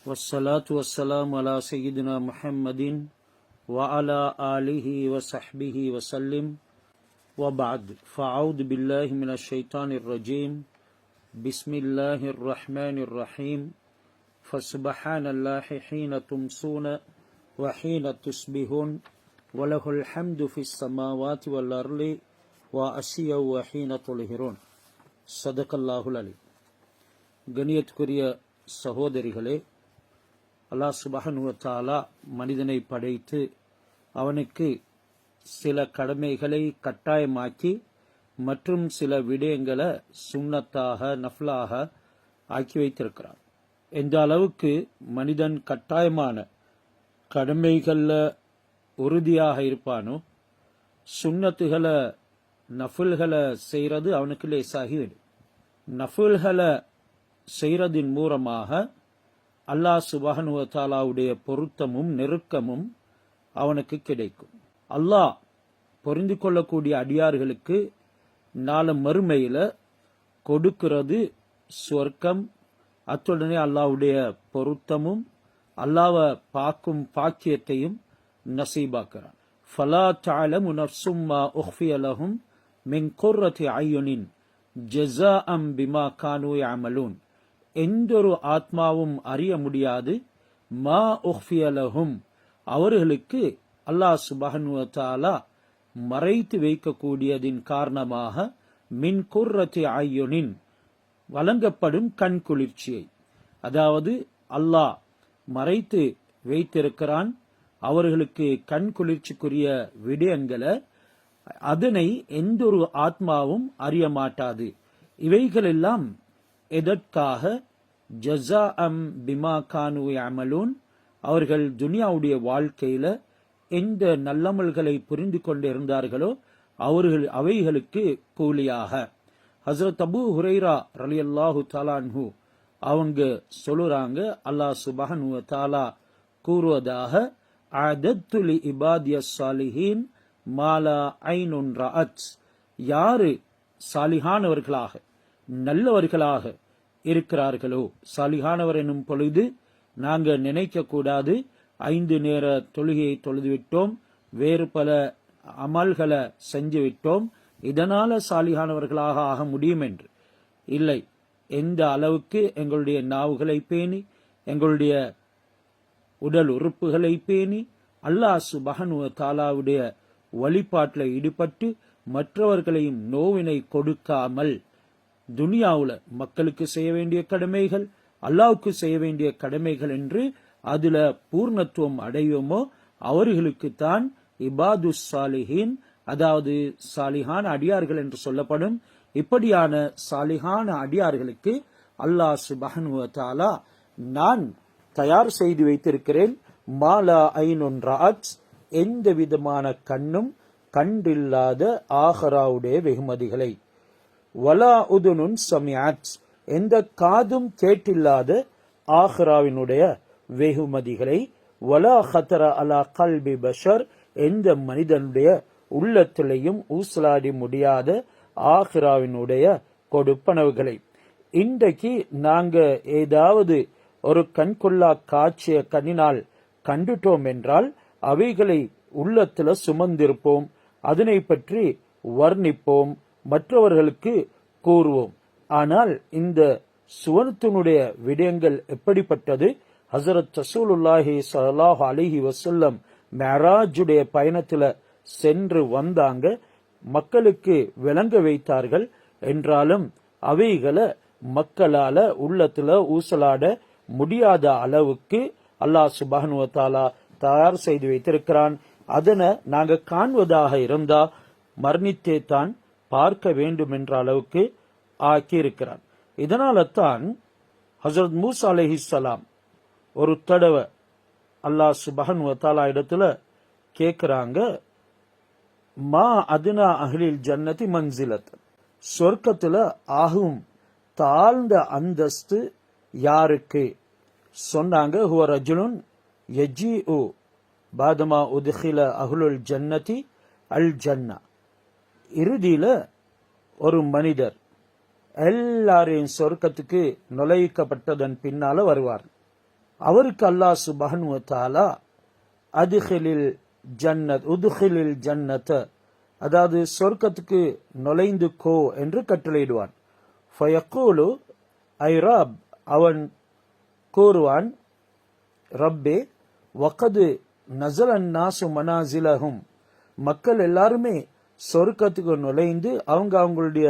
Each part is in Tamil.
والصلاة والسلام على سيدنا محمد وعلى آله وصحبه وسلم وبعد فأعوذ بالله من الشيطان الرجيم بسم الله الرحمن الرحيم فسبحان الله حين تمسون وحين تصبحون وله الحمد في السماوات والأرض وعشيا وحين تظهرون صدق الله العليم. கண்ணியத்துக்குரிய சகோதரிகளே, அல்லாஹ் சுப்ஹானஹு வ தஆலா மனிதனை படைத்து அவனுக்கு சில கடமைகளை கட்டாயமாக்கி மற்றும் சில விடயங்களை சுன்னத்தாக நஃப்லாக ஆக்கி வைத்திருக்கிறான். எந்த அளவுக்கு மனிதன் கட்டாயமான கடமைகளில் உறுதியாக இருப்பானோ, சுன்னத்துகளை நஃபுல்களை செய்கிறது அவனுக்கு லேசாகிவிடும். நஃபுல்களை செய்கிறதின் மூலமாக அல்லாஹ் சுப்ஹானஹு வ தஆலாவுடைய பொருத்தமும் நெருக்கமும் அவனுக்கு கிடைக்கும். அல்லாஹ் பொருந்தி கொள்ளக்கூடிய அடியார்களுக்கு நாளை மறுமையில் கொடுக்கிறது சொர்க்கம். அத்துடனே அல்லாஹ்வுடைய பொருத்தமும் அல்லாஹ்வை பார்க்கும் பாக்கியத்தையும் நசீபாக்குறான். ஃபலா தஅலமு நஃப்ஸும் மா உஃபிய லஹும் மின் குர்ரத்தி அய்யுனின் ஜஸாஅம் பிமா கானூ யஅமலூன். எந்தொரு ஆத்மாவும் அறிய முடியாது மா உஃபிய லஹும், அவர்களுக்கு அல்லாஹ் சுப்ஹானஹு வ தஆலா மறைத்து வைக்கக்கூடியதின் காரணமாக மின் குர்ரத்தி அய்யுனின் வழங்கப்படும் கண் குளிர்ச்சியை, அதாவது அல்லாஹ் மறைத்து வைத்திருக்கிறான் அவர்களுக்கு கண் குளிர்ச்சிக்குரிய விடயங்களை, அதனை எந்தொரு ஆத்மாவும் அறிய மாட்டாது. இவைகளெல்லாம் எதற்காக? ஜஸாஅம் பிமா கானூ யஅமலூன், அவர்கள் துனியாவுடைய வாழ்க்கையில எந்த நல்லமல்களை புரிந்து கொண்டிருந்தார்களோ அவைகளுக்கு கூலியாக. ஹஸ்ரத் அபூ ஹுரைரா ரலியல்லாஹு தஆலா அன்ஹு அவங்க சொல்லுறாங்க, அல்லாஹ் சுப்ஹானஹு வ தஆலா கூறுவதாக, அஅதத்து லி இபாதியஸ் ஸாலிஹீன் மாலா ஐனுன் ரஅத். யாரு சாலிஹானவர்களாக நல்லவர்களாக இருக்கிறார்களோ, சாலிஹானவர் எனும் பொழுது நாங்க நினைக்க கூடாது 5 நேர தொழுகையை தொழுதுவிட்டோம், வேறு பல அமல்களை செஞ்சு விட்டோம், இதனால சாலிஹானவர்களாக ஆக முடியும் என்று. இல்லை, எந்த அளவுக்கு எங்களுடைய நாவுகளை பேணி எங்களுடைய உடல் உறுப்புகளை பேணி அல்லாஹ் சுப்ஹானஹு வ தஆலாவுடைய வழிபாட்டில் ஈடுபட்டு மற்றவர்களையும் நோவினை கொடுக்காமல் துனியாவுல மக்களுக்கு செய்ய வேண்டிய கடமைகள், அல்லாஹ்வுக்கு செய்ய வேண்டிய கடமைகள் என்று அதுல பூர்ணத்துவம் அடையுமோ அவர்களுக்குத்தான் இபாதுஸ் சாலிஹீன், அதாவது சாலிஹான அடியார்கள் என்று சொல்லப்படும். இப்படியான சாலிஹான அடியார்களுக்கு அல்லாஹ் சுப்ஹானஹு வ தஆலா நான் தயார் செய்து வைத்திருக்கிறேன் மாலா ஐனுன் ரஅத், எந்த விதமான கண்ணும் கண்டில்லாத ஆஹராவுடைய வெகுமதிகளை, வலா உதுனுன் சமிஅத், எந்த காதும் கேட்டில்லாத ஆஹராவினுடைய வெகுமதிகளை, வலா ஹதர அலா கல்பி பஷர், எந்த மனிதனுடைய உள்ளத்திலையும் ஊசலாடி முடியாத ஆஹிராவினுடைய கொடுப்பனவுகளை. இன்றைக்கு நாங்க ஏதாவது ஒரு கண்கொள்ளா காட்சிய கண்ணினால் கண்டுட்டோம் என்றால் அவைகளை உள்ளத்துல சுமந்திருப்போம், அதனை பற்றி வர்ணிப்போம், மற்றவர்களுக்கு கூறுவோம். ஆனால் இந்த சுவனத்தினுடைய விடயங்கள் எப்படிப்பட்டது? ஹஸரத் ரசூலுல்லாஹி ஸல்லல்லாஹு அலைஹி வஸல்லம் மிஅராஜுடைய பயணத்துல சென்று வந்தாங்க, மக்களுக்கு விளங்க வைத்தார்கள். என்றாலும் அவைகளை மக்களால உள்ளத்துல ஊசலாட முடியாத அளவுக்கு அல்லாஹ் சுப்ஹானஹு வ தஆலா தயார் செய்து வைத்திருக்கிறான். அதனை நாங்க காண்பதாக இருந்தா மரணித்தே தான் பார்க்க வேண்டும் என்ற அளவுக்கு ஆக்கியிருக்கிறான். இதனால தான் ஹஸரத் மூஸா அலைஹிஸ்ஸலாம் ஒரு தடவை அல்லாஹ் சுப்ஹானஹு வ தஆலா இடத்துல கேட்கிறாங்க, மா அதுனா அஹ்லில் ஜன்னதி மன்சிலத், சொர்க்கத்துல ஆகும் தாழ்ந்த அந்தஸ்து யாருக்கு? சொன்னாங்க, ஹுவ ரஜுலுன் யஜீஉ பாதமா உத்கில அஹ்லுல் ஜன்னதி அல் ஜன்னா, இறுதியில ஒரு மனிதர் எல்லாரையும் சொர்க்கத்துக்கு நுழைக்கப்பட்டதன் பின்னால வருவார். அவருக்கு அல்லாஹ் சுப்ஹானஹு வ தஆலா உதுகிலில் ஜன்னத, அதாவது சொர்க்கத்துக்கு நுழைந்துக்கோ என்று கட்டளையிடுவான். ஃபயக்கூலு ஐ ரப், அவன் கூறுவான், ரப்பே வகது நஸலன் நாசு மனாசிலஹும், மக்கள் எல்லாருமே சொர்க்கத்துக்கு நுழைந்து அவங்களுடைய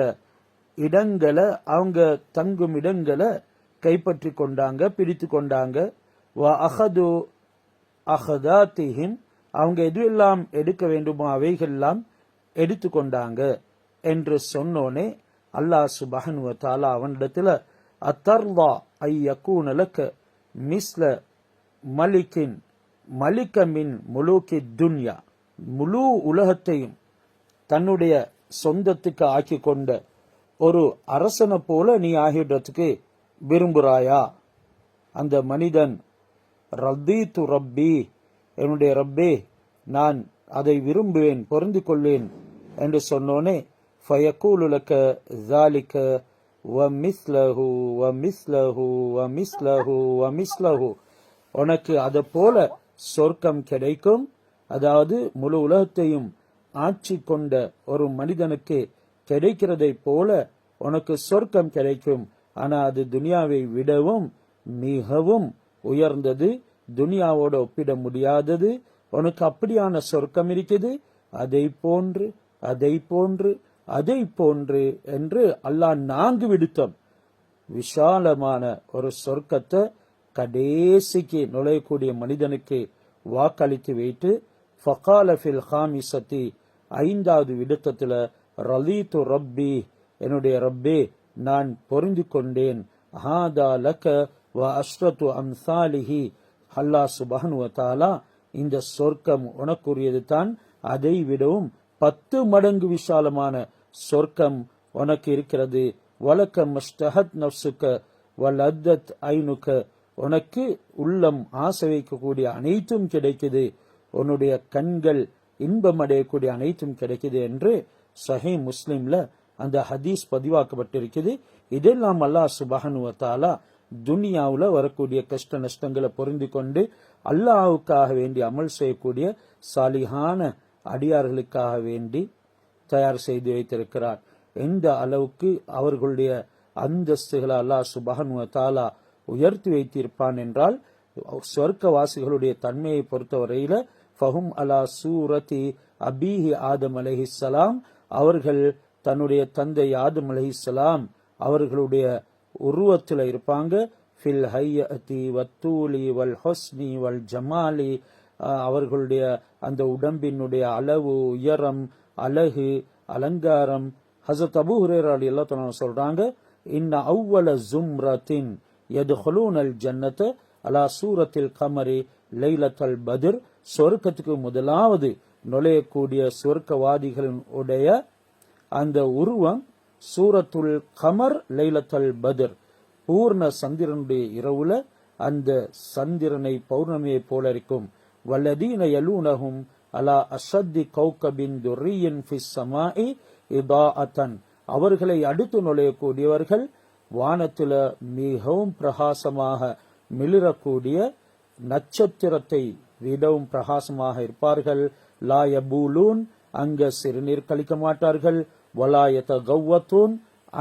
இடங்களை, அவங்க தங்கும் இடங்களை கைப்பற்றி கொண்டாங்க, பிடித்து கொண்டாங்க. வ அஹது அஹதாத்திஹிம், அவங்க எதுவெல்லாம் எடுக்க வேண்டுமோ அவைகள்லாம் எடுத்து கொண்டாங்க என்று சொன்னோனே அல்லாஹ் சுப்ஹானஹு வ தஆலா அவனிடத்துல அத்தர்லா ஐ யகூன லக மிஸ்ல மலிக்க மின் முலூக்கி துன்யா, முழு உலகத்தையும் தன்னுடைய சொந்தத்துக்கு ஆக்கி கொண்ட ஒரு அரசனை போல நீ ஆகிடுறதுக்கு விரும்புகிறாயா? அந்த மனிதன் ரதீது ரப்பி, என்னுடைய ரப்பே நான் அதை விரும்புவேன், பொருந்தி கொள்ளேன் என்று சொன்னோனே ஃபயக்கூலு லக ஸாலிக வ மிஸ்லஹு வ மிஸ்லஹு வ மிஸ்லஹு வ மிஸ்லஹு, உனக்கு அதை போல சொர்க்கம் கிடைக்கும். அதாவது முழு உலகத்தையும் ஆட்சி கொண்ட ஒரு மனிதனுக்கு கிடைக்கிறதை போல உனக்கு சொர்க்கம் கிடைக்கும். ஆனா அது துனியாவை விடவும் மிகவும் உயர்ந்தது, துனியாவோட ஒப்பிட முடியாதது. உனக்கு அப்படியான சொர்க்கம் இருக்குது, அதை போன்று அதை போன்று அதை போன்று என்று அல்லாஹ் 4 விடுத்தம் விஷாலமான ஒரு சொர்க்கத்தை கடைசிக்கு நுழையக்கூடிய மனிதனுக்கு வாக்களித்து வைத்து ஃபகால ஃபில் ஹாமிசத்தி, 5வது விடுத்தத்துல ரலீது ரப்பி, என்னுடைய ரப்பே நான் பொருந்தி கொண்டேன். ஹாதா லக வ அஷ்ரத்து அம்சாலிஹி, அல்லாஹ் சுப்ஹானஹு வ தஆலா இந்த சொர்க்கம் உனக்குரியது தான், அதை விடவும் 10 மடங்கு விஷாலமான சொர்க்கம் உனக்கு இருக்கிறது. வலக்க மஸ்தஹத் நஃப்சுக வலத்தத் ஐனுக, உனக்கு உள்ளம் ஆசை வைக்கக்கூடிய அனைத்தும் கிடைக்குது, உன்னுடைய கண்கள் இன்பம் அடையக்கூடிய அனைத்தும் கிடைக்குது என்று சஹீஹ் முஸ்லிம்ல அந்த ஹதீஸ் பதிவாக்கப்பட்டிருக்குது. இதெல்லாம் அல்லாஹ் சுப்ஹானஹு வ தஆலா துனியாவுல வரக்கூடிய கஷ்ட நஷ்டங்களை பொருந்தி கொண்டு அல்லாஹ்வுக்காக வேண்டி அமல் செய்யக்கூடிய சாலிஹான அடியார்களுக்காக வேண்டி தயார் செய்து வைத்திருக்கிறார். எந்த அளவுக்கு அவர்களுடைய அந்தஸ்துகளை அல்லாஹ் சுப்ஹானஹு வ தஆலா உயர்த்தி வைத்திருப்பான் என்றால், சொர்க்கவாசிகளுடைய தன்மையை பொறுத்தவரையில ஃபஹும் அலா சூரதி அபீஹி ஆதம் அலைஹிஸ்ஸலாம், அவர்கள் தன்னுடைய தந்தை ஆதம் அலைஹிஸ்ஸலாம் அவர்களுடைய உருவத்தில் இருப்பாங்க. ஃபில் ஹையதி வத்தூலி வல் ஹுஸ்னி வல் ஜமாலி, அவர்களுடைய அந்த உடம்பினுடைய அளவு, உயரம், அழகு, அலங்காரம். ஹஸரத் அபூ ஹுரைரா ரலியல்லாஹு அன்ஹு சொல்றாங்க, இன்ன அவ்வல ஜும்ரத்தின் யதுஹுலூனல் ஜன்னத அலா சூரத்தில் கமரி லைலத்தல் பத்ர், சொர்க்கத்துக்கு முதலாவது நுழையக்கூடிய சொர்க்கவாதிகளின் உடைய அந்த உருவம் சூரத்துல் கமர் லைலத்தல் பத்ர், பூர்ண சந்திரனுடைய இரவுல அந்த சந்திரனை பௌர்ணமியை போல இருக்கும். வல்லதீன யலூனஹும் அலா அஷத்தி கௌகபின் துர்ரியின் ஃபிஸ் ஸமாஇ இதாஅத்தன், அவர்களை அடுத்து நுழையக்கூடியவர்கள் வானத்தில மிகவும் பிரகாசமாக மிளிரக்கூடிய நட்சத்திரத்தை விடவும் பிரகாசமாக இருப்பார்கள். லா யபூலூன், அங்க சிறுநீர் கழிக்க மாட்டார்கள். வலா யதகவ்வத்தூன்,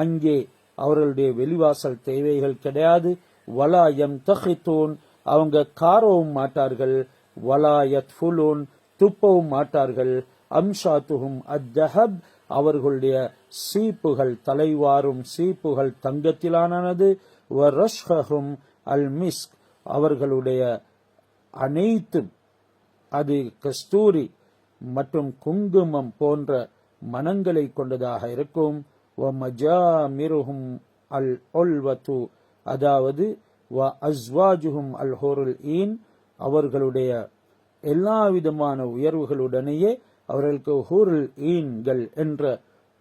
அங்கே அவர்களுடைய வெளிவாசல் தேவைகள் கிடையாது. வலா யம்தஹித்தூன், அவங்க காரவும் மாட்டார்கள். வலா யத்ஃபுலூன், துப்பவும் மாட்டார்கள். அம்ஷாத்துஹும் அத்தஹப், அவர்களுடைய சீப்புகள், தலைவாரும் சீப்புகள் தங்கத்திலானது. வரஷ்ஹும் அல் மிஸ்க், அவர்களுடைய அனைத்தும் அது கஸ்தூரி மற்றும் குங்குமம் போன்ற மனங்களை கொண்டதாக இருக்கும். வமஜாமிருஹும் அல் உல்வத்து, அதாவது வ அஸ்வாஜுஹும் அல் ஹூருல் ஈன், அவர்களுடைய எல்லா விதமான உயர்வுகளுடனேயே அவர்களுக்கு ஹூருல் ஈன்கள் என்ற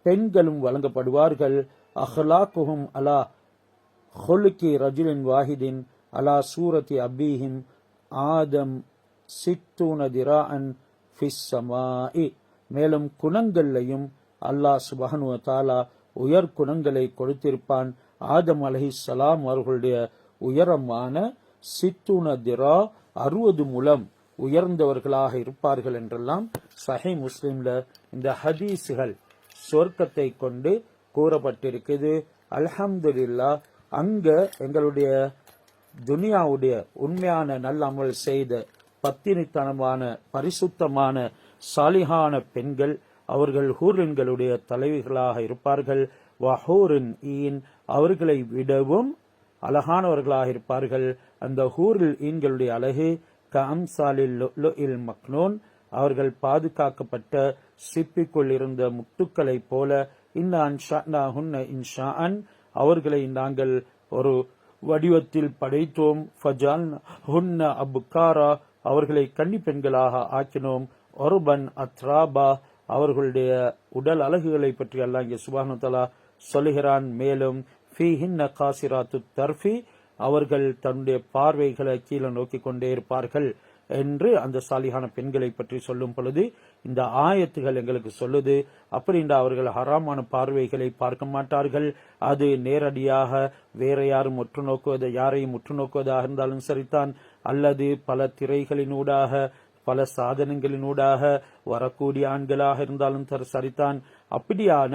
பெண்களும் வழங்கப்படுவார்கள். அஹ்லாக்குஹும் அலா ஹுலுக்கி ரஜுலின் வாஹிதின் அலா சூரத்தி அபீஹிம் ஆதம் சித்தூன திராஅன் ஃபிஸ் ஸமாஇ, மேலும் குணங்களையும் அல்லாஹ் சுப்ஹானஹு வ தஆலா உயர் குணங்களை கொடுத்திருப்பான். ஆதம் அலைஹிஸ்ஸலாம் அவர்களுடைய உயரமான சித்துன திரா 60 முலம் உயர்ந்தவர்களாக இருப்பார்கள் என்றெல்லாம் சஹீஹ் முஸ்லிம்ல இந்த ஹதீஸ்கள் சொர்க்கத்தை கொண்டு கூறப்பட்டிருக்குது. அல்ஹம்துலில்லாஹ், அங்க எங்களுடைய துனியாவுடைய உண்மையான நல்ல அமல் செய்த பத்தினித்தனமான பரிசுத்தமான சாலிஹான பெண்கள் அவர்கள் ஹூரின்களுடைய தலைவிகளாக இருப்பார்கள். வஹூரின் ஈன், அவர்களை விடவும் அழகானவர்களாக இருப்பார்கள். அந்த ஹூரில் ஈன்களுடைய அழகு கம்சாலில் லுஇல் மக்னூன், அவர்கள் பாதுகாக்கப்பட்ட சிப்பிக்குள் இருந்த முத்துக்களை போல. இன்ஷாஅன், அவர்களை நாங்கள் ஒரு வடிவத்தில் படைத்தோம். ஃபஜால் ஹுன்ன அபுகாரா, அவர்களை கன்னி பெண்களாக ஆக்கினோம். ஒருபன் அத்ராபா, அவர்களுடைய உடல் அழகுகளை பற்றி அல்லாஹ் இங்கே சுப்ஹானஹு வ தஆலா சொல்லுகிறான். மேலும் ஃபீஹின்ன காசிராத்து தர்ஃபி, அவர்கள் தன்னுடைய பார்வைகளை கீழே நோக்கி கொண்டே இருப்பார்கள் என்று அந்த சாலிஹான பெண்களை பற்றி சொல்லும் பொழுது இந்த ஆயத்துகள் எங்களுக்கு சொல்லுது. அப்படின்ற அவர்கள் ஹராமான பார்வைகளை பார்க்க மாட்டார்கள். அது நேரடியாக வேற யாரும் யாரையும் உற்று நோக்குவதாக இருந்தாலும் சரிதான், அல்லது பல திரைகளினூடாக பல சாதனங்களினூடாக வரக்கூடிய ஆண்களாக இருந்தாலும் சரிதான். அப்படியான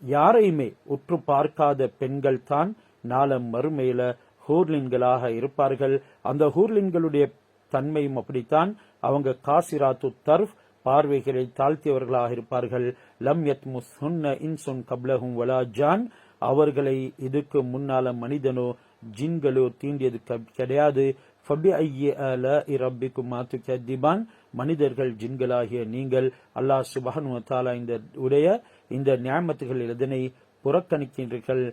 யாரையுமே உற்று பார்க்காத பெண்கள் தான் நாளம் மறுமையில ஹூர்லின்களாக இருப்பார்கள். அந்த ஹூர்லின்களுடைய தன்மையும் அப்படித்தான். அவங்க காசிராத்து தர்ஃப், பார்வைகளை தாழ்த்தியவர்களாக இருப்பார்கள். லம் யத்முஸ்ஹுன்ன இன்சுன் கப்லஹும் வலா ஜான், அவர்களை இதுக்கு முன்னால மனிதனோ ஜின்களோ தீண்டியது கிடையாது. ஃபபிஐயி ஆலாஇ ரப்பிக்குமா துகதிபான், மனிதர்கள் ஜின்களாகிய நீங்கள் அல்லாஹ் சுப்ஹானஹு வ தஆலா இந்த நியாமத்துகள் எதனை புறக்கணிக்கின்றீர்கள்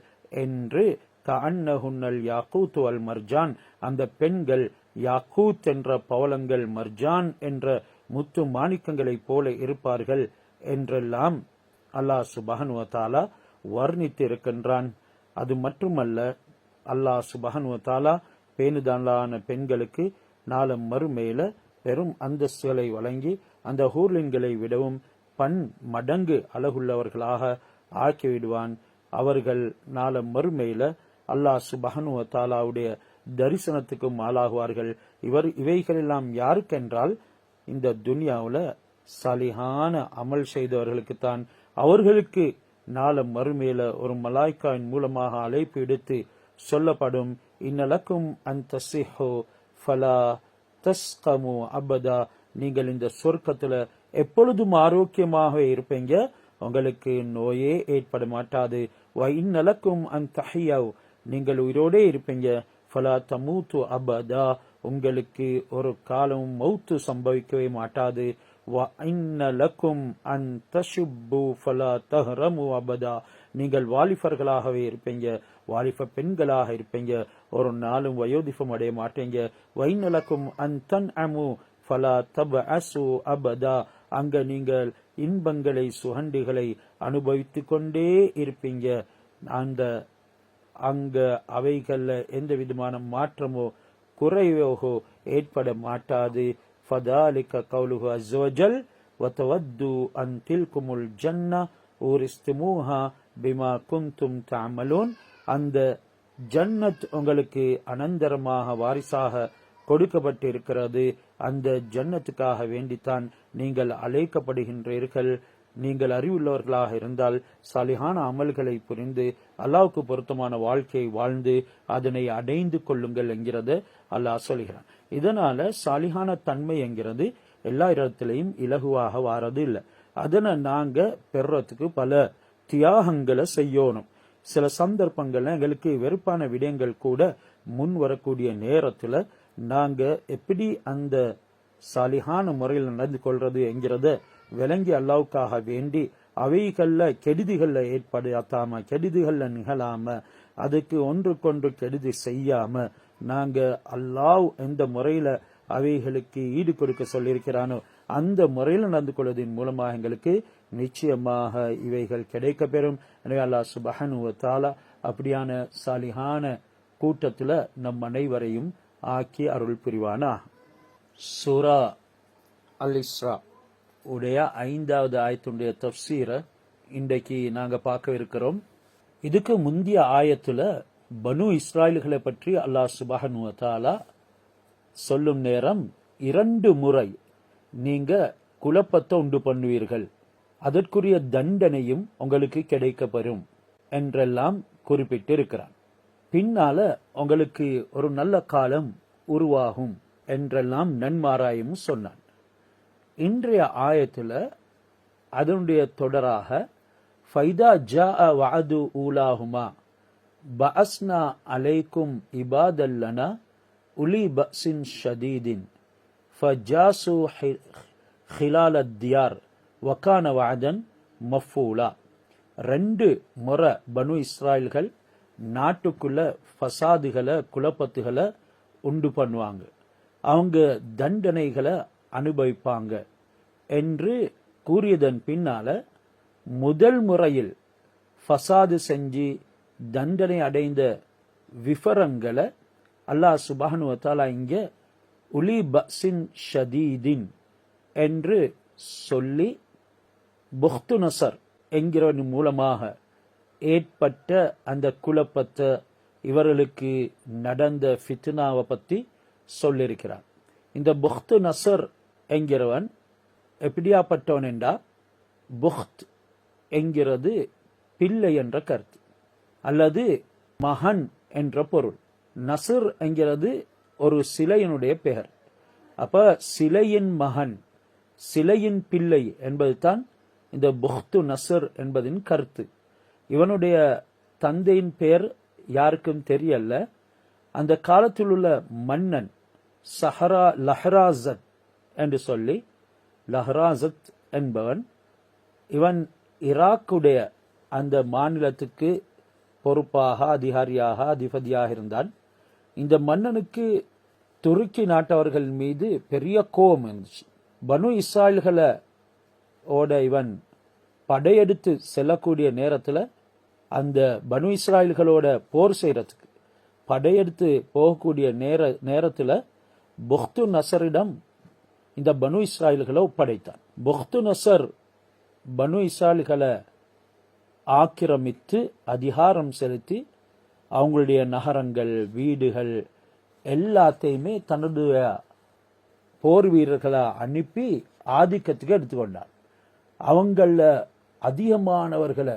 என்று கஅன்னஹுன்னல் யாக்கூத் வல் மர்ஜான், அந்த பெண்கள் யாக்கூத் என்ற பவளங்கள், மர்ஜான் என்ற முத்து மாணிக்கங்களைப் போல இருப்பார்கள் என்றெல்லாம் அல்லாஹ் சுப்ஹானஹு வ தஆலா வர்ணித்து இருக்கின்றான். அது மட்டுமல்ல, அல்லாஹ் சுப்ஹானஹு வ தஆலா பேணுதலான பெண்களுக்கு நாளம் மறுமையில பெரும் அந்தஸ்துகளை வழங்கி அந்த ஹூர்லின்களை விடவும் மடங்கு அழகுள்ளவர்களாக ஆக்கிவிடுவான். அவர்கள் நாளம் மறுமையில அல்லாஹ் சுப்ஹானஹு வ தஆலாவுடைய தரிசனத்துக்கும் ஆளாகுவார்கள். இவைகளெல்லாம் யாருக்கென்றால் இந்த துனியாவுல சாலிஹான அமல் செய்தவர்களுக்குத்தான். அவர்களுக்கு நாளம் மறுமையில ஒரு மலாய்க்காவின் மூலமாக அழைப்பு எடுத்து சொல்லப்படும், இன்னலக்கும் அந்த சிஹோ ஃபலா தஸ்கமு அபதா, நீங்கள் இந்த சொர்க்கத்துல எப்பொழுதும் ஆரோக்கியமாக இருப்பீங்க, உங்களுக்கு நோயே ஏற்பட மாட்டாது. வ இன்னலக்கும் அந்த ஹியவ், நீங்கள் உயிரோடே இருப்பீங்க. ஃபலா தமூத்து அபதா, உங்களுக்கு ஒரு காலம் மௌத்து சம்பவிக்கவே மாட்டாது. வ இன்னலக்கும் அன் தஷுப்பு ஃபலா தஹ்ரமு அபதா, நீங்கள் வாலிபர்களாகவே இருப்பீங்க, வாலிப பெண்களாக இருப்பீங்க, ஒரு நாளும் வயோதிபம் அடைய மாட்டீங்க. வைநலக்கும் அன் தன் அமு ஃபலா தபஅசு அபதா, அங்க நீங்கள் இன்பங்களை சுகண்டிகளை அனுபவித்து கொண்டே இருப்பீங்க. அங்க அவைகள்ல எந்த விதமான மாற்றமோ குறைவோ ஏற்பட மாட்டாது. ஃபதாலிக கௌலுஹு அஸ்ஸ வஜல் வதவது அன் தில்குமுல் ஜன்னah ஊரிஸ்துமூஹா பிமா குன்தும் தஅமலூன், அந்த ஜன்னத் உங்களுக்கு அனந்தரமாக வாரிசாக கொடுக்கப்பட்டிருக்கிறது. அந்த ஜன்னத்துக்காக வேண்டித்தான் நீங்கள் அழைக்கப்படுகின்றீர்கள். நீங்கள் அறிவுள்ளவர்களாக இருந்தால் சாலிஹான அமல்களை புரிந்து அல்லாஹ்வுக்கு பொருத்தமான வாழ்க்கையை வாழ்ந்து அதனை அடைந்து கொள்ளுங்கள் என்கிறது அல்லாஹ் சொல்கிறான். இதனால சாலிஹான தன்மை என்கிறது எல்லா இடத்திலையும் இலகுவாக வாரது இல்லை. அதனை நாங்க பெறறதுக்கு பல தியாகங்களை செய்யணும். சில சந்தர்ப்பங்கள்ல எங்களுக்கு வெறுப்பான விடயங்கள் கூட முன் வரக்கூடிய நேரத்துல நாங்க எப்படி அந்த சாலிஹான முறையில் நடந்து கொள்றது என்கிறத விளங்கி அல்லாவுக்காக வேண்டி அவைகள்ல கெடுதிகள்ல ஏற்படுத்தாம, கெடுதிகள்ல நிகழாம, அதுக்கு ஒன்றுக்கொன்று கெடுதி செய்யாம நாங்க அல்லாஹ் எந்த முறையில அவைகளுக்கு ஈடு கொடுக்க சொல்லியிருக்கிறானோ அந்த முறையில் நடந்து கொள்வதன் மூலமாக எங்களுக்கு நிச்சயமாக இவைகள் கிடைக்க பெறும். எனவே அல்லாஹ் சுப்ஹானஹு வ தஆலா அப்படியான சாலிஹான கூட்டத்துல நம் அனைவரையும் ஆக்கி அருள் புரிவானா. சூரா அல் இஸ்ரா உடைய 5வது ஆயத்துடைய தஃப்சீரை இன்றைக்கு நாங்க பார்க்க இருக்கிறோம். இதுக்கு முந்தைய ஆயத்துல பனு இஸ்ராயல்களை பற்றி அல்லாஹ் சுப்ஹானஹு வ தஆலா சொல்லும் நேரம் 2 முறை நீங்க குழப்பத்தை உண்டு பண்ணுவீர்கள், அதற்குரிய தண்டனையும் உங்களுக்கு கிடைக்கப்பெறும் என்றெல்லாம் குறிப்பிட்டிருக்கிறான். பின்னால உங்களுக்கு ஒரு நல்ல காலம் உருவாகும் என்றெல்லாம் நன்மாராயும் சொன்னான். இன்றைய ஆயத்துல அதனுடைய தொடராக ஃபைதா ஜாஅ வஅது ஊலாஹுமா பஅஸ்னா அலைக்கும் இபாதல்லனா உலி பஸின் ஷதீதின் ஃபஜாசு ஹிலால் அத்தியார் வகான வஅதன் மஃபூலா. 2 முறை பனு இஸ்ராயல்கள் நாட்டுக்குள்ள ஃபசாதுகளை குழப்பத்துகளை உண்டு பண்ணுவாங்க, அவங்க தண்டனைகளை அனுபவிப்பாங்க என்று கூறியதன் பின்னால முதல் முறையில் ஃபசாது செஞ்சு தண்டனை அடைந்த விவரங்களை அல்லாஹ் சுப்ஹானஹு வ தஆலா இங்க உலி பஸின் ஷதீதின் என்று சொல்லி புக்து நசர் என்கிறவன் மூலமாக ஏற்பட்ட அந்த குழப்பத்தை, இவர்களுக்கு நடந்த ஃபித்னாவை பத்தி சொல்லியிருக்கிறார். இந்த புக்து நசர் என்கிறவன் எப்படியாப்பட்டவன் என்றா, புக்த் என்கிறது பிள்ளை என்ற கருத்து அல்லது மகன் என்ற பொருள். நசர் என்கிறது ஒரு சிலையினுடைய பெயர். அப்ப சிலையின் மகன், சிலையின் பிள்ளை என்பது தான் இந்த புக்து நசர் என்பதின் கருத்து. இவனுடைய தந்தையின் பெயர் யாருக்கும் தெரியல. அந்த காலத்தில் உள்ள மன்னன் லஹ்ராசத் என்று சொல்லி, லஹ்ராசத் என்பவன் இவன் ஈராக்குடைய அந்த மாநிலத்துக்கு பொறுப்பாக அதிகாரியாக அதிபதியாக இருந்தான். இந்த மன்னனுக்கு துருக்கி நாட்டவர்கள் மீது பெரிய கோபம் இருந்துச்சு. பனு இஸ்ராயல்களோட இவன் படையெடுத்து செல்லக்கூடிய நேரத்தில் அந்த பனு இஸ்ராயல்களோட போர் செய்யறதுக்கு படையெடுத்து போகக்கூடிய நேரத்தில் புக்து நசரிடம் இந்த பனு இஸ்ராயல்களை ஒப்படைத்தான். புக்து நசர் பனு இஸ்ராயல்களை ஆக்கிரமித்து அதிகாரம் செலுத்தி அவங்களுடைய நகரங்கள், வீடுகள் எல்லாத்தையுமே தன்னுடைய போர் வீரர்களை அனுப்பி ஆதிக்கத்துக்கு எடுத்துக்கொண்டான். அவங்கள அதிகமானவர்களை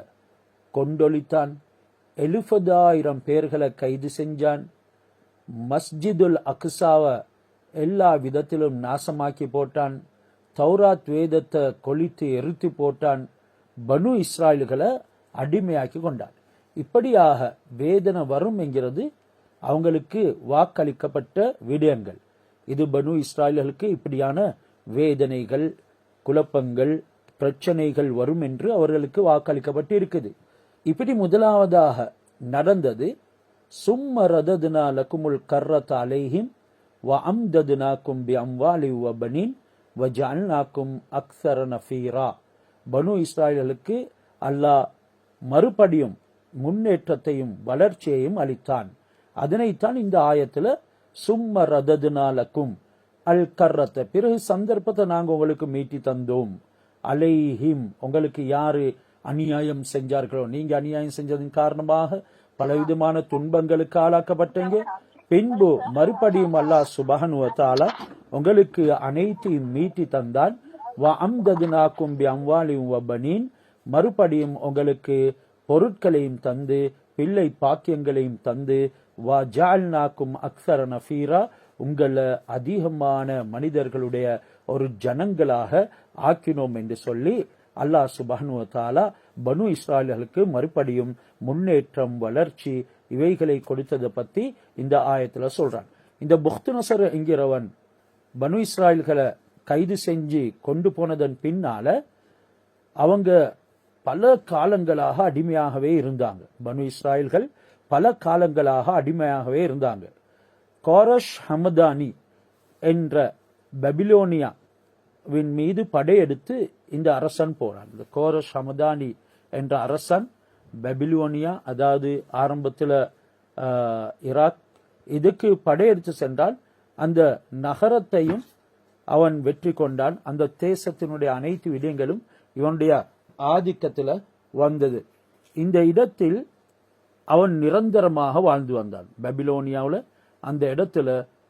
கொண்டொழித்தான். 70,000 பேர்களை கைது செஞ்சான். மஸ்ஜிதுல் அக்ஸாவை எல்லா விதத்திலும் நாசமாக்கி போட்டான். தௌராத் வேதத்தை கொளித்து எரித்து போட்டான். பனு இஸ்ராயல்களை அடிமையாக்கி கொண்டான். இப்படியாக வேதனை வரும் என்கிறது அவங்களுக்கு வாக்களிக்கப்பட்ட விடயங்கள். இது பனு இஸ்ராயல்களுக்கு இப்படியான வேதனைகள், குழப்பங்கள், பிரச்சனைகள் வரும் என்று அவர்களுக்கு வாக்களிக்கப்பட்டு இருக்குது. இப்படி முதலாவதாக நடந்தது சும்ம ரததுனா லகுமுல் கர்ரத அலைஹிம் வ அம்ததுனாக்கும் பி அம்வாலி வ பனீன் வ ஜஅல்னாக்கும் அக்ஸர நஃபீரா. பனு இஸ்ராயல்களுக்கு அல்லாஹ் மறுபடியும் முன்னேற்றத்தையும் வளர்ச்சியையும் அளித்தான். அதனைத்தான் இந்த ஆயத்துல சும்ம ரததுனா லகும் அல் கர்ரத்தை, பிறகு சந்தர்ப்பத்தை நாங்க உங்களுக்கு மீட்டி தந்தோம். அலைஹிம், உங்களுக்கு யாரு அநியாயம் செஞ்சார்களோ, நீங்க அநியாயம் செஞ்சதன் காரணமாக பலவிதமான துன்பங்களுக்கு ஆளாக்கப்பட்டீங்க. பின்பு மறுபடியும் அல்லாஹ் சுப்ஹானஹு வ தஆலா உங்களுக்கு அனைத்தையும் மீட்டி தந்தான். வ அம்ததுனாக்கும் பி அம்வாலி வ பனீன், மறுபடியும் உங்களுக்கு பொருட்களையும் தந்து பிள்ளை பாக்கியங்களையும் தந்து வ ஜஅல்னாக்கும் அக்ஸர நஃபீரா, உங்களை அதிகமான மனிதர்களுடைய ஒரு ஜனங்களாக ஆக்கினோம் என்று சொல்லி அல்லாஹ் சுப்ஹானஹு வ தஆலா பனு இஸ்ராயல்களுக்கு மறுபடியும் முன்னேற்றம், வளர்ச்சி இவைகளை கொடுத்ததை பத்தி இந்த ஆயத்துல சொல்றான். இந்த புக்து நசர் என்கிறவன் பனு இஸ்ராயல்களை கைது செஞ்சு கொண்டு போனதன் பின்னால அவங்க பல காலங்களாக அடிமையாகவே இருந்தாங்க. பனு இஸ்ராயல்கள் பல காலங்களாக அடிமையாகவே இருந்தாங்க. கோரஷ் ஹமதானி என்ற பபிலோனியாவின் மீது படையெடுத்து இந்த அரசன் போறான். இந்த கோரஷ் ஹமதானி என்ற அரசன் பபிலோனியா, அதாவது ஆரம்பத்தில் ஈராக், இதுக்கு படையெடுத்து சென்றால் அந்த நகரத்தையும் அவன் வெற்றி கொண்டான். அந்த தேசத்தினுடைய அனைத்து விடயங்களும் இவனுடைய ஆதிக்கத்தில் வந்தது. இந்த இடத்தில் அவன் நிரந்தரமாக வாழ்ந்து வந்தான். பபிலோனியாவில் அந்த இடத்துல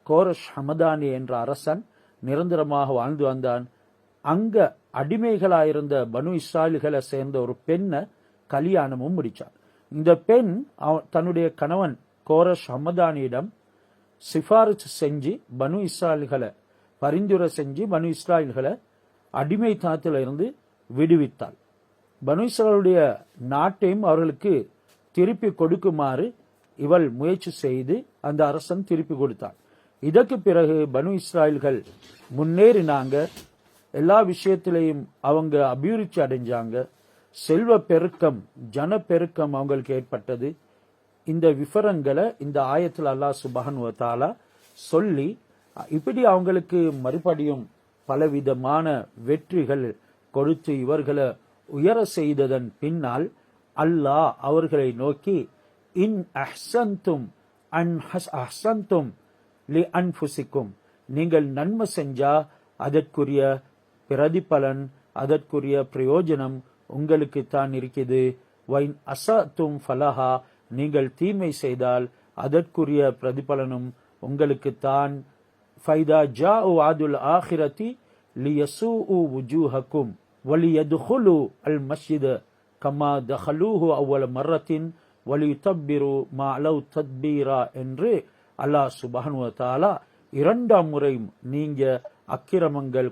கோரஷ் ஹமதானி என்ற அரசன் நிரந்தரமாக வாழ்ந்து வந்தான். அங்க அடிமைகளாயிருந்த பனு இஸ்ராயல்களை சேர்ந்த ஒரு பெண்ணை கல்யாணமும் முடிச்சார். இந்த பெண் தன்னுடைய கணவன் கோரஷ் ஹமதானியிடம் சிபாரிசு செஞ்சு பனு இஸ்ராயல்களை பரிந்துரை செஞ்சு பனு இஸ்ராயல்களை அடிமைத்தனத்தில் இருந்து விடுவித்தாள். பனு இஸ்ராயலுடைய நாட்டையும் அவர்களுக்கு திருப்பி கொடுக்குமாறு இவள் முயற்சி செய்து அந்த அரசன் திருப்பி கொடுத்தாள். இதற்கு பிறகு பனு இஸ்ராயல்கள் முன்னேறினாங்க. எல்லா விஷயத்திலையும் அவங்க அபிவிருத்தி அடைஞ்சாங்க. செல்வ பெருக்கம், ஜன பெருக்கம் அவங்களுக்கு ஏற்பட்டது. இந்த விவரங்களை இந்த ஆயத்தில் அல்லாஹ் சுப்ஹானஹு வ தஆலா சொல்லி இப்படி அவங்களுக்கு மறுபடியும் பலவிதமான வெற்றிகள் கொடுத்து இவர்களை உயர செய்ததன் பின்னால் அல்லாஹ் அவர்களை நோக்கி இன் அஹ்சன்தும் அஹ்சன்தும் லி அன்ஃபுசிக்கும், நீங்கள் நன்மை செஞ்சா அதற்குரிய பிரதிபலன், அதற்குரிய பிரயோஜனம் உங்களுக்கு தான் இருக்குது. வைன் அஸஅதும் ஃபலஹா, நீங்கள் தீமை செய்தால் அதற்குரிய பிரதிபலனும் உங்களுக்கு தான். ஃபைதா ஜாஉ ஆதுல் ஆஹிரதி லியசூஉ வுஜூஹக்கும் வலியதுஹுலு அல் மஸ்ஜித கமா தஹலூஹு அவ்வல மர்ரத்தின் வலியுதப்பிரு மா அலவ் தத்பீரா என்று அல்லாஹ் சுப்ஹானஹு வ தஆலா இரண்டாம் முறையும் நீங்க அக்கிரமங்கள்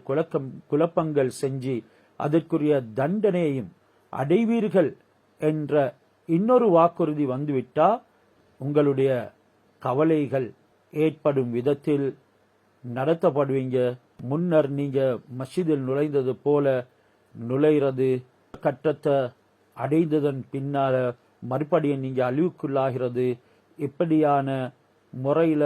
குழப்பங்கள் செஞ்சு அதற்குரிய தண்டனையையும் அடைவீர்கள் என்ற இன்னொரு வாக்குறுதி வந்துவிட்டா உங்களுடைய கவலைகள் ஏற்படும் விதத்தில் நடத்தப்படுவீங்க. முன்னர் நீங்க மஸ்ஜிதில் நுழைந்தது போல நுழைறது, கட்டத்தை அடைந்ததன் பின்னால மறுபடியும் நீங்க அழிவுக்குள்ளாகிறது. இப்படியான முறையில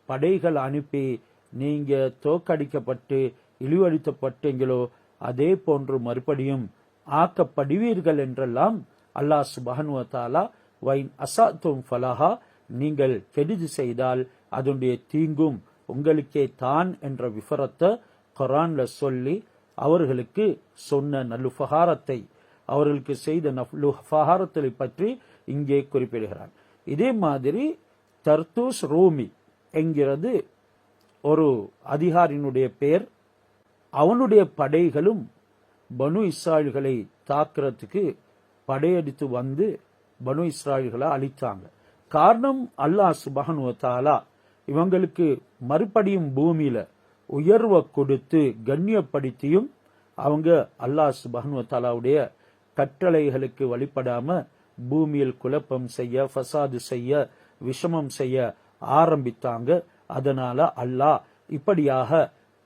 படைகள் அனுப்பி நீங்க தோற்கடிக்கப்பட்டு இழிவழித்தப்பட்டீங்களோ அதே போன்று மறுபடியும் ஆக்கப்படுவீர்கள் என்றெல்லாம் அல்லாஹ் சுப்ஹானஹு வ தஆலா வைன் அஸஅதும் ஃபலஹா, நீங்கள் கெடுதி செய்தால் அதனுடைய தீங்கும் உங்களுக்கே தான் என்ற விவரத்தை குர்ஆன்ல சொல்லி அவர்களுக்கு சொன்ன நல்லுபகாரத்தை, அவர்களுக்கு செய்த நல்லுபகாரத்தை பற்றி இங்கே குறிப்பிடுகிறார். இதே மாதிரி தர்தூஸ் ரூமி என்கிறது ஒரு அதிகாரியினுடைய பெயர். அவனுடைய படைகளும் பனு இஸ்ராயல்களை தாக்குறதுக்கு படையெடுத்து வந்து பனு இஸ்ராயல்களை அழித்தாங்க. காரணம் அல்லாஹ் சுப்ஹானஹு வ தஆலா இவங்களுக்கு மறுபடியும் பூமியில உயர்வை கொடுத்து கண்ணியப்படுத்தியும் அவங்க அல்லாஹ் சுப்ஹானஹு வ தஆலாவுடைய கட்டளைகளுக்கு வழிபடாம பூமியில் குழப்பம் செய்ய, ஃபசாது செய்ய, விஷமம் செய்ய ஆரம்பித்தாங்க. அதனால அல்லாஹ் இப்படியாக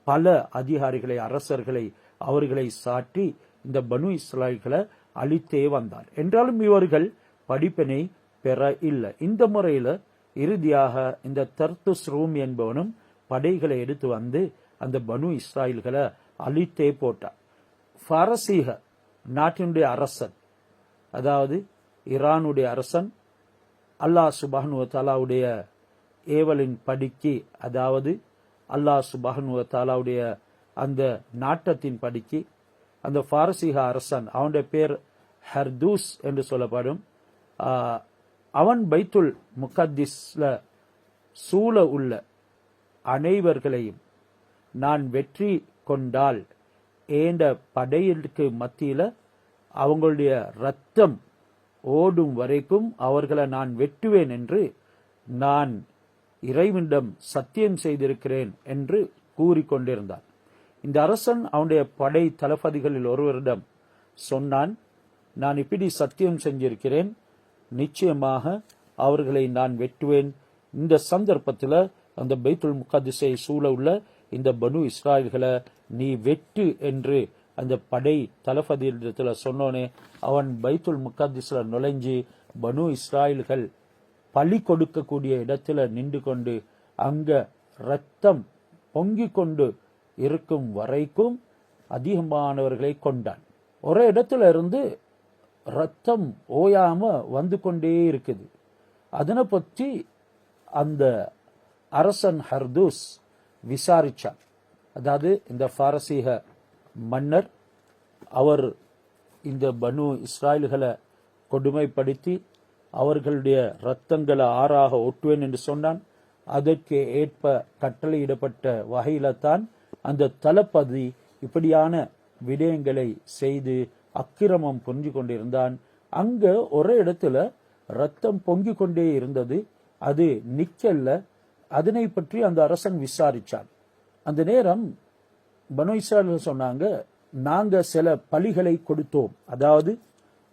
பல அதிகாரிகளை, அரசர்களை அவர்களை சாட்டி இந்த பனு இஸ்ராயல்களை அழித்தே வந்தார். என்றாலும் இவர்கள் படிப்பினை பெற இல்லை. இந்த முறையில இறுதியாக இந்த தர்துஸ் ரூம் என்பவனும் படைகளை எடுத்து வந்து அந்த பனு இஸ்ராயல்களை அழித்தே போட்டார். பாரசீக நாட்டினுடைய அரசன், அதாவது ஈரானுடைய அரசன், அல்லாஹ் சுப்ஹானஹு வ தஆலாவுடைய ஏவலின் படிக்கு, அதாவது அல்லாஹ் சுப்ஹானஹு வ தஆலாவுடைய அந்த நாட்டத்தின் படிக்கு அந்த பாரசீக அரசன், அவனுடைய பேர் ஹர்தூஸ் என்று சொல்லப்படும். அவன் பைத்துல் முகத்திஸ்ல சூழ உள்ள அனைவர்களையும் நான் வெற்றி கொண்டால் ஏண்ட படையிற்கு மத்தியில அவங்களுடைய ரத்தம் ஓடும் வரைக்கும் அவர்களை நான் வெட்டுவேன் என்று நான் இறைவனிடம் சத்தியம் செய்திருக்கிறேன் என்று கூறிக்கொண்டிருந்தான். இந்த அரசன் அவனுடைய படை தளபதிகளில் ஒருவரிடம் சொன்னான், நான் இப்படி சத்தியம் செஞ்சிருக்கிறேன், நிச்சயமாக அவர்களை நான் வெட்டுவேன். இந்த சந்தர்ப்பத்தில் அந்த பைத்துல் முகத்திஸை சூழ உள்ள இந்த பனு இஸ்ராயல்களை நீ வெட்டு என்று அந்த படை தளபதியிடத்துல சொன்னோனே அவன் பைத்துல் முகத்திஸ்ல நுழைஞ்சி பனு இஸ்ராயல்கள் பலி கொடுக்கக்கூடிய இடத்துல நின்று கொண்டு அங்க ரத்தம் பொங்கிக் கொண்டு இருக்கும் வரைக்கும் அதிகமானவர்களை கொண்டான். ஒரே இடத்துல இருந்து ரத்தம் ஓயாம வந்து கொண்டே இருக்குது. அதனை பற்றி அந்த அரசன் ஹர்தூஸ் விசாரிச்சார். அதாவது இந்த பாரசீக மன்னர், அவர் இந்த பனு இஸ்ராயல்களை கொடுமைப்படுத்தி அவர்களுடைய ரத்தங்களை ஆறாக ஒட்டுவேன் என்று சொன்னான். அதற்கு ஏற்ப கட்டளையிடப்பட்ட வகையில தான் அந்த தளபதி இப்படியான விடயங்களை செய்து அக்கிரமம் புரிஞ்சு கொண்டிருந்தான். அங்க ஒரு இடத்துல ரத்தம் பொங்கிக் கொண்டே இருந்தது, அது நிக்கல்ல. அதனை பற்றி அந்த அரசன் விசாரிச்சான். அந்த நேரம் பனு இஸ்ராயேல் சொன்னாங்க, நாங்க சில பலிகளை கொடுத்தோம். அதாவது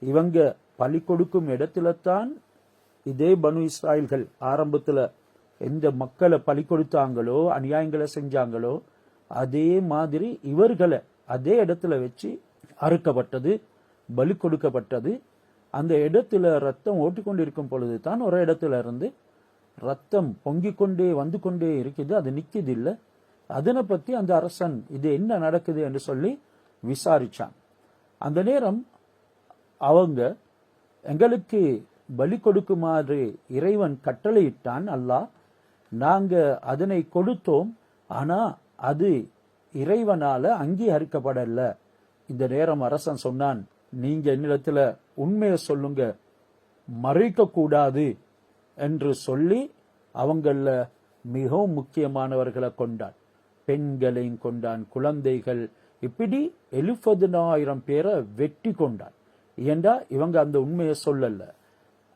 இவங்க பலி கொடுக்கும் இடத்துல தான் இதே பனு இஸ்ராயல்கள் ஆரம்பத்துல எந்த மக்களை பலி கொடுத்தாங்களோ, அநியாயங்களை செஞ்சாங்களோ, அதே மாதிரி இவர்களை அதே இடத்துல வச்சு அறுக்கப்பட்டது, பலி கொடுக்கப்பட்டது. அந்த இடத்துல ரத்தம் ஓட்டிக்கொண்டிருக்கும் பொழுது தான் ஒரு இடத்துல இருந்து ரத்தம் பொங்கிக் கொண்டே வந்து கொண்டே இருக்குது, அது நிக்குது இல்ல. அதனை பத்தி அந்த அரசன் இது என்ன நடக்குது என்று சொல்லி விசாரிச்சான். அந்த நேரம் அவங்க எங்களுக்கு பலி கொடுக்குமாறு இறைவன் கட்டளையிட்டான் அல்லாஹ், நாங்க அதனை கொடுத்தோம், ஆனா அது இறைவனால அங்கீகரிக்கப்படல. இந்த நேரம் அரசன் சொன்னான், நீங்க என்னிடத்துல உண்மையை சொல்லுங்க, மறைக்க கூடாது என்று சொல்லி அவங்கள மிகவும் முக்கியமானவர்களை கொண்டான், பெண்களையும் கொண்டான், குழந்தைகள், இப்படி 70,000 பேரை வெட்டி கொண்டான். ஏண்டா இவங்க அந்த உண்மையை சொல்லல.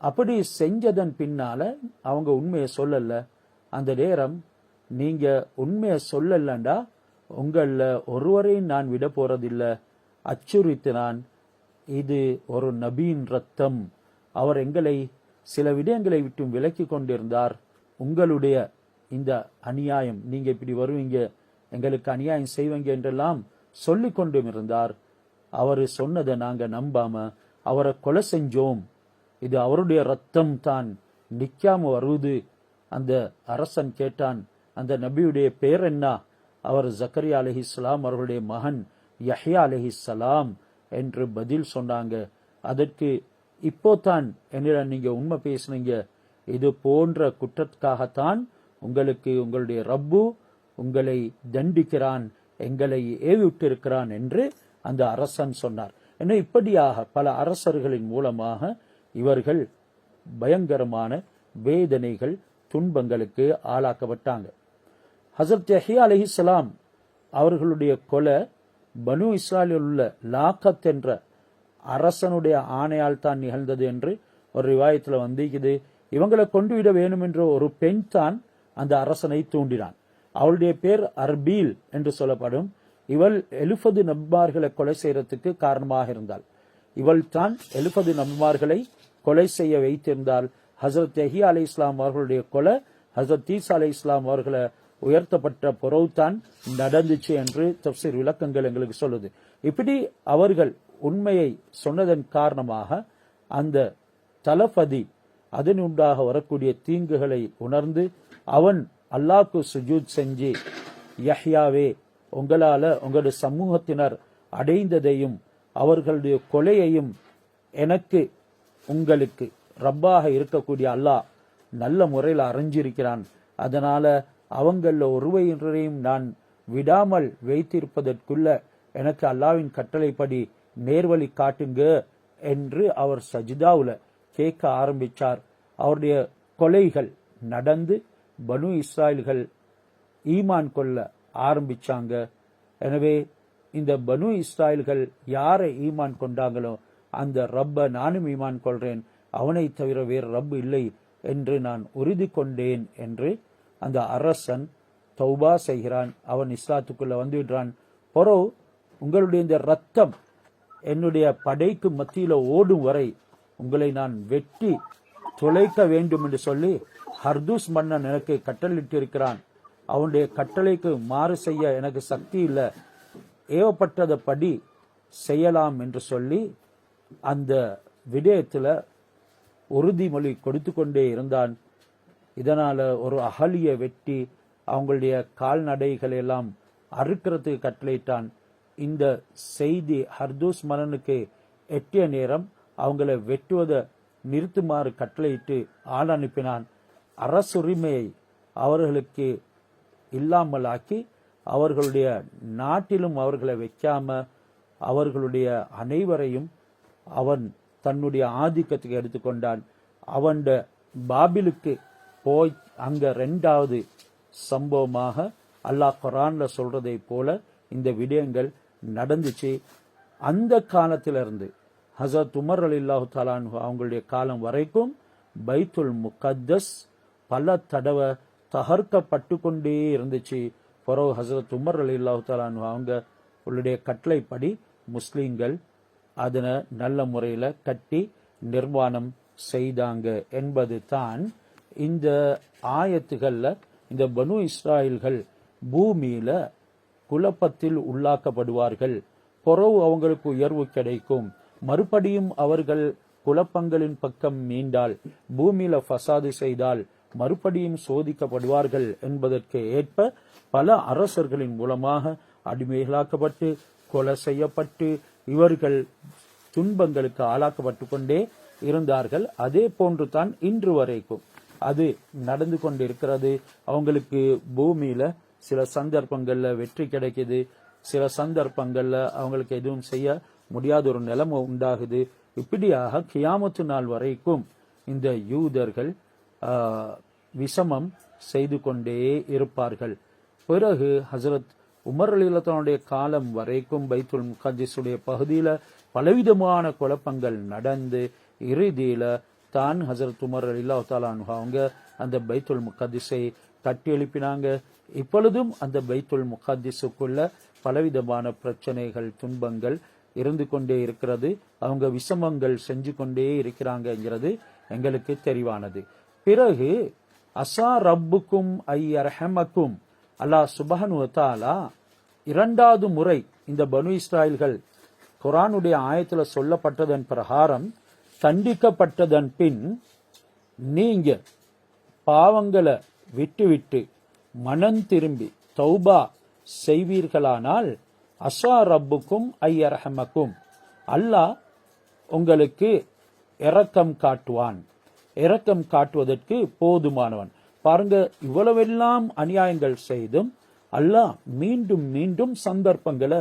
அப்படி செஞ்சதன் பின்னால அவங்க உண்மையை சொல்லல. அந்த நேரம் நீங்க உண்மையை சொல்லலண்டா உங்கள ஒருவரையும் நான் விட போறதில்ல, அச்சுறுத்தினான். இது ஒரு நபியின் ரத்தம், அவர் எங்களை சில விடயங்களை விட்டும் விலக்கி கொண்டிருந்தார். உங்களுடைய இந்த அநியாயம், நீங்க இப்படி வருவீங்க, எங்களுக்கு அநியாயம் செய்வீங்க என்றெல்லாம் சொல்லி கொண்டும் இருந்தார். அவரு சொன்னதை நாங்க நம்பாம அவரை கொலை செஞ்சோம், இது அவருடைய ரத்தம் தான், நிக்காம வருவது. அந்த அரசன் கேட்டான், அந்த நபியுடைய பெயர் என்ன? அவர் ஜக்கரியா அலைஹிஸ்ஸலாம் அவர்களுடைய மகன் யஹ்யா அலைஹிஸ்ஸலாம் என்று பதில் சொன்னாங்க. அதற்கு இப்போ தான் என்னிடம் நீங்க உண்மை பேசுனீங்க, இது போன்ற குற்றத்துக்காகத்தான் உங்களுக்கு உங்களுடைய ரப்பு உங்களை தண்டிக்கிறான், எங்களை ஏவிவிட்டிருக்கிறான் என்று அந்த அரசன் சொன்னார். என்ன இப்படியாக பல அரசர்களின் மூலமாக இவர்கள் பயங்கரமான வேதனைகள், துன்பங்களுக்கு ஆளாக்கப்பட்டாங்க. ஹசரத் யஹ்யா அலைஹிஸ்ஸலாம் அவர்களுடைய கொலை பனு இஸ்ராயலில் உள்ள லாகத் என்ற அரசனுடைய ஆணையால் தான் நிகழ்ந்தது என்று ஒரு ரிவாயத்தில் வந்திருக்குது. இவங்களை கொண்டு விட வேணும் என்ற ஒரு பெண் தான் அந்த அரசனை தூண்டினான். அவளுடைய பேர் அர்பீல் என்று சொல்லப்படும். இவள் 70 நபிமார்களை கொலை செய்யறதுக்கு காரணமாக இருந்தாள். இவள் தான் 70 நபிமார்களை கொலை செய்ய வைத்திருந்தால். ஹசரத் யஹ்யா அலை இஸ்லாம் அவர்களுடைய கொலை ஹசரத் ஈசா அலை இஸ்லாம் அவர்களை உயர்த்தப்பட்ட பொறவுதான் நடந்துச்சு என்று தப்சீர் விளக்கங்கள் எங்களுக்கு சொல்லுது. இப்படி அவர்கள் உண்மையை சொன்னதன் காரணமாக அந்த தலபதி அதனுண்டாக வரக்கூடிய தீங்குகளை உணர்ந்து அவன் அல்லாஹ்க்கு சுஜூத் செஞ்சு, யஹ்யாவே, உங்களால உங்களுடைய சமூகத்தினர் அடைந்ததையும் அவர்களுடைய கொலையையும் எனக்கு உங்களுக்கு ரப்பாக இருக்கக்கூடிய அல்லாஹ் நல்ல முறையில் அறிஞ்சிருக்கிறான், அதனால அவங்கள ஒருவரையும் நான் விடாமல் வைத்திருப்பதற்குள்ள எனக்கு அல்லாஹ்வின் கட்டளைப்படி நேர்வழி காட்டுங்க என்று அவர் சஜிதாவுல கேட்க ஆரம்பிச்சார். அவருடைய கொலைகள் நடந்து பனு இஸ்ராயல்கள் ஈமான் கொள்ள ஆரம்பிச்சாங்க. எனவே இந்த பனு இஸ்ராயல்கள் யாரை ஈமான் கொண்டாங்களோ அந்த ரப்ப நானும் ஈமான் கொள்றேன், அவனை தவிர வேறு ரப்பு இல்லை என்று நான் உறுதி கொண்டேன் என்று அந்த அரசன் தௌபா செய்கிறான். அவன் இஸ்லாத்துக்குள்ள வந்துவிடுறான். பொறவு உங்களுடைய இந்த ரத்தம் என்னுடைய படைக்கு மத்தியில ஓடும் வரை உங்களை நான் வெட்டி துளைக்க வேண்டும் என்று சொல்லி ஹர்தூஸ் மன்னன் எனக்கு கட்டளையிட்டு இருக்கிறான். அவனுடைய கட்டளைக்கு மாறு செய்ய எனக்கு சக்தி இல்லை, ஏவப்பட்டத படி செய்யலாம் என்று சொல்லி அந்த விடயத்துல உறுதிமொழி கொடுத்து கொண்டே இருந்தான். இதனால ஒரு அகலியை வெட்டி அவங்களுடைய கால்நடைகளை எல்லாம் அறுக்கிறதுக்கு கட்டளையிட்டான். இந்த செய்தி ஹர்தூஸ் மன்னனுக்கு எட்டிய நேரம் அவங்களை வெட்டுவதை நிறுத்துமாறு கட்டளையிட்டு ஆள் அனுப்பினான். அரசுரிமையை அவர்களுக்கு இல்லாமலாக்கி அவர்களுடைய நாட்டிலும் அவர்களை வைக்காம அவர்களுடைய அனைவரையும் அவன் தன்னுடைய ஆதிக்கத்துக்கு எடுத்துக்கொண்டான். அவன் பாபிலுக்கு போய் அங்க 2வது சம்பவமாக அல்லாஹ் குர்ஆன்ல சொல்றதை போல இந்த விடயங்கள் நடந்துச்சு. அந்த காலத்திலிருந்து ஹஸரத் உமர் ரலியல்லாஹு தஆலா அன்ஹு அவங்களுடைய காலம் வரைக்கும் பைத்துல் முகத்தஸ் பல தடவை தகர்க்கப்பட்டு கொண்டே இருந்துச்சு. பிறகு ஹஸரத் உமர் ரலியல்லாஹு தஆலா அன்ஹு அவங்களுடைய கட்டளைப்படி முஸ்லீம்கள் அதனை நல்ல முறையில கட்டி நிர்மாணம் செய்தாங்க என்பது தான் இந்த ஆயத்துகள்ல இந்த பனு இஸ்ராயல்கள் பூமியில குழப்பத்தில் உள்ளாக்கப்படுவார்கள், பிறகு அவங்களுக்கு உயர்வு கிடைக்கும், மறுபடியும் அவர்கள் குழப்பங்களின் பக்கம் மீண்டால், பூமியில ஃபசாது செய்தால் மறுபடியும் சோதிக்கப்படுவார்கள் என்பதற்கு ஏற்ப பல அரசர்களின் மூலமாக அடிமைகளாக்கப்பட்டு கொலை செய்யப்பட்டு இவர்கள் துன்பங்களுக்கு ஆளாக்கப்பட்டு கொண்டே இருந்தார்கள். அதே போன்று தான் இன்று வரைக்கும் அது நடந்து கொண்டிருக்கிறது. அவங்களுக்கு பூமியில சில சந்தர்ப்பங்கள்ல வெற்றி கிடைக்குது, சில சந்தர்ப்பங்கள்ல அவங்களுக்கு எதுவும் செய்ய முடியாத ஒரு நிலைமை உண்டாகுது. இப்படியாக கியாமத்து நாள் வரைக்கும் இந்த யூதர்கள் விஷமம் செய்து கொண்டே இருப்பார்கள். பிறகு ஹசரத் உமர் ரலியல்லாஹு காலம் வரைக்கும் பைத்துல் முகத்தஸுடைய பகுதியில பலவிதமான குழப்பங்கள் நடந்து இறுதியில தான் ஹசரத் உமர் ரலியல்லாஹு தஆலா அன்ஹு அவங்க அந்த பைத்துல் முகத்தஸை கட்டி எழுப்பினாங்க. இப்பொழுதும் அந்த பைத்துல் முகத்தஸுக்குள்ள பலவிதமான பிரச்சனைகள் துன்பங்கள் இருந்து கொண்டே இருக்கிறது. அவங்க விஷமங்கள் செஞ்சு கொண்டே இருக்கிறாங்கிறது எங்களுக்கு தெரிவானது. பிறகு அசா ரப்புக்கும் ஐயர்ஹமக்கும் அல்லாஹ் சுப்ஹானஹு வ தஆலா 2வது முறை இந்த பனு இஸ்ராயல்கள் குர்ஆனுடைய ஆயத்துல சொல்லப்பட்டதன் பிரகாரம் தண்டிக்கப்பட்டதன் பின் நீங்க பாவங்களை விட்டுவிட்டு மனம் திரும்பி தௌபா செய்வீர்களானால் அசா ரப்புக்கும் ஐயர்ஹமக்கும் அல்லாஹ் உங்களுக்கு இரக்கம் காட்டுவான். இரக்கம் காட்டுவதற்கு போதுமானவன். பாருங்க, இவ்வளவெல்லாம் அநியாயங்கள் செய்தும் அல்லாஹ் மீண்டும் மீண்டும் சந்தர்ப்பங்களை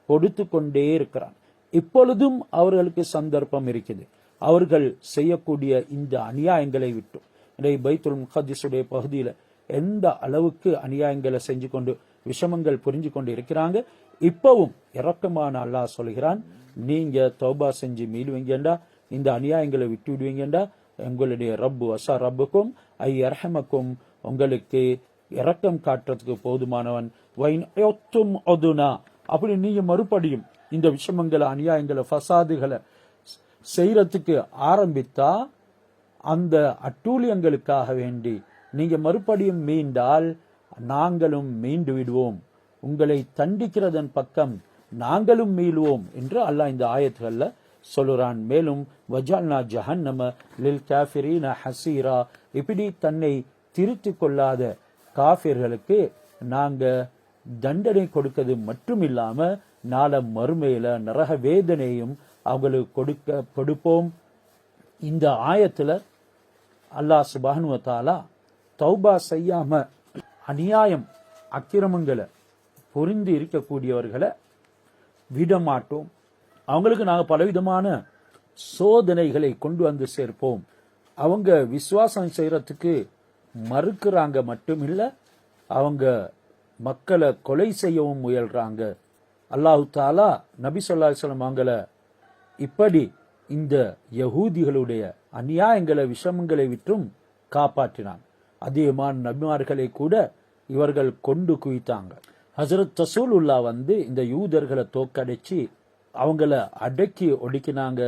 கொடுத்து கொண்டே இருக்கிறான். இப்பொழுதும் அவர்களுக்கு சந்தர்ப்பம் இருக்குது. அவர்கள் செய்யக்கூடிய இந்த அநியாயங்களை விட்டு பைத்துல் முகத்தஸுடைய பகுதியில எந்த அளவுக்கு அநியாயங்களை செஞ்சு கொண்டு விஷமங்கள் புரிஞ்சு கொண்டு இருக்கிறாங்க. இப்பவும் இரக்கமான அல்லாஹ் சொல்கிறான், நீங்க தௌபா செஞ்சு மீளுவீங்கண்டா, இந்த அநியாயங்களை விட்டு விடுவீங்கண்டா, உங்களுடைய ரப்பு அசா ரப்புக்கும் ஐயர்ஹமக்கும் உங்களுக்கு இரக்கம் காட்டுறதுக்கு போதுமானவன். அப்படி நீங்க மறுபடியும் இந்த விஷமங்களை அநியாயங்களை ஃபசாதுகளை செய்யறதுக்கு ஆரம்பித்தா அந்த அட்டூழியங்களுக்காக வேண்டி நீங்க மறுபடியும் மீண்டால் நாங்களும் மீண்டு விடுவோம், உங்களை தண்டிக்கிறதன் பக்கம் நாங்களும் மீளுவோம் என்று அல்லாஹ் இந்த ஆயத்துகள்ல சொல்லுறான். மேலும் வஜால்னா ஜஹன்னம லில் காஃபிரீன ஹசீரா, இப்படி தன்னை திருத்திக் கொள்ளாத காஃபிர்களுக்கு நாங்க தண்டனை கொடுக்கிறது மட்டும் இல்லாம நாள மறுமையில நரக வேதனையும் அவங்களுக்கு கொடுப்போம். இந்த ஆயத்துல அல்லாஹ் சுப்ஹானஹு வ தஆலா தௌபா செய்யாம அநியாயம் அக்கிரமங்களை புரிந்து இருக்கக்கூடியவர்களை விடமாட்டோம், அவங்களுக்கு நாங்க பலவிதமான சோதனைகளை கொண்டு வந்து சேர்ப்போம். அவங்க விசுவாசம் செய்யறதுக்கு மறுக்கிறாங்க மட்டுமில்ல, அவங்க மக்களை கொலை செய்யவும் முயல்றாங்க. அல்லாஹு தாலா நபி ஸல்லல்லாஹு அலைஹி வஸல்லம் அவங்கள இப்படி இந்த யகூதிகளுடைய அநியாயங்களை விஷமங்களை விட்டும் காப்பாற்றினான். அதிகமான நபிமார்களை கூட இவர்கள் கொண்டு குவித்தாங்க. ஹஜ்ரத் ரசூலுல்லாஹ் இந்த யூதர்களை தோக்கடிச்சு அவங்கள அடக்கி ஒடுக்கினாங்க.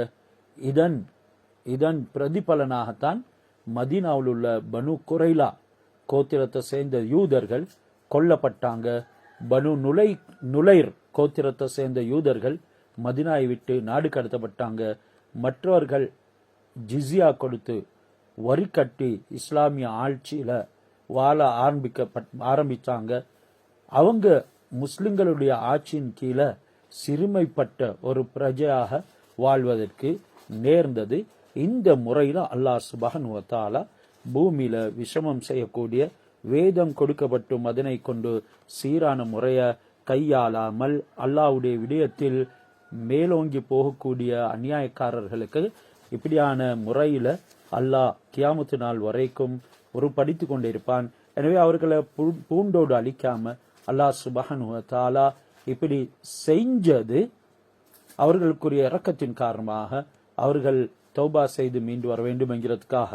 இதன் பிரதிபலனாகத்தான் மதீனாவில் உள்ள பனு குரைலா கோத்திரத்தை சேர்ந்த யூதர்கள் கொல்லப்பட்டாங்க. பனு நுலைர் கோத்திரத்தை சேர்ந்த யூதர்கள் மதீனாவை விட்டு நாடு கடத்தப்பட்டாங்க. மற்றவர்கள் ஜிஸியா கொடுத்து வரி கட்டி இஸ்லாமிய ஆட்சியில வாழ ஆரம்பிச்சாங்க. அவங்க முஸ்லிம்களுடைய ஆட்சியின் கீழே சிறுமைப்பட்ட ஒரு பிரஜையாக வாழ்வதற்கு நேர்ந்தது. இந்த முறையில அல்லாஹ் சுப்ஹானஹு வ தஆலா பூமியில விஷமம் செய்யக்கூடிய வேதம் கொடுக்கப்பட்டும் அதனை கொண்டு சீரான முறைய கையாளாமல் அல்லாஹ்வுடைய விடயத்தில் மேலோங்கி போகக்கூடிய அநியாயக்காரர்களுக்கு இப்படியான முறையில அல்லாஹ் கியாமத்து நாள் வரைக்கும் ஒரு படித்து கொண்டிருப்பான். எனவே அவர்களை பூண்டோடு அழிக்காம அல்லாஹ் சுப்ஹானஹு வ தஆலா இப்படி செஞ்சது அவர்களுக்குரிய இரக்கத்தின் காரணமாக, அவர்கள் தௌபா செய்து மீண்டு வர வேண்டும் என்கிறதுக்காக.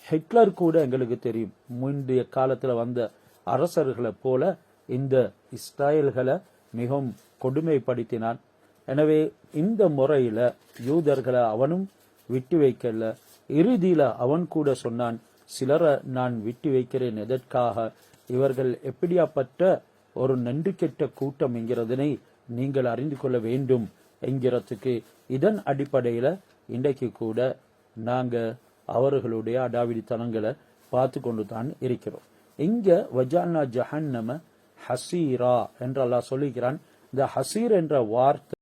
ஹிட்லர் கூட எங்களுக்கு தெரியும், முந்தைய காலத்துல வந்த அரசர்களை போல இந்த இஸ்ராயல்களை மிகவும் கொடுமைப்படுத்தினான். எனவே இந்த முறையில யூதர்களை அவனும் விட்டு வைக்கல. இறுதியில அவன் கூட சொன்னான், சிலரை நான் விட்டு வைக்கிறேன் எதற்காக, இவர்கள் எப்படியாப்பட்ட ஒரு நன்றி கெட்ட கூட்டம் என்கிறதனை நீங்கள் அறிந்து கொள்ள வேண்டும் என்கிறதுக்கு. இதன் அடிப்படையில இன்றைக்கு கூட நாங்க அவர்களுடைய அடாவிடித்தனங்களை பார்த்து கொண்டு தான் இருக்கிறோம். இங்க வஜானா ஜஹன்னம ஹசீரா என்று அல்லாஹ் சொல்லுகிறான். இந்த ஹசீர் என்ற வார்த்தை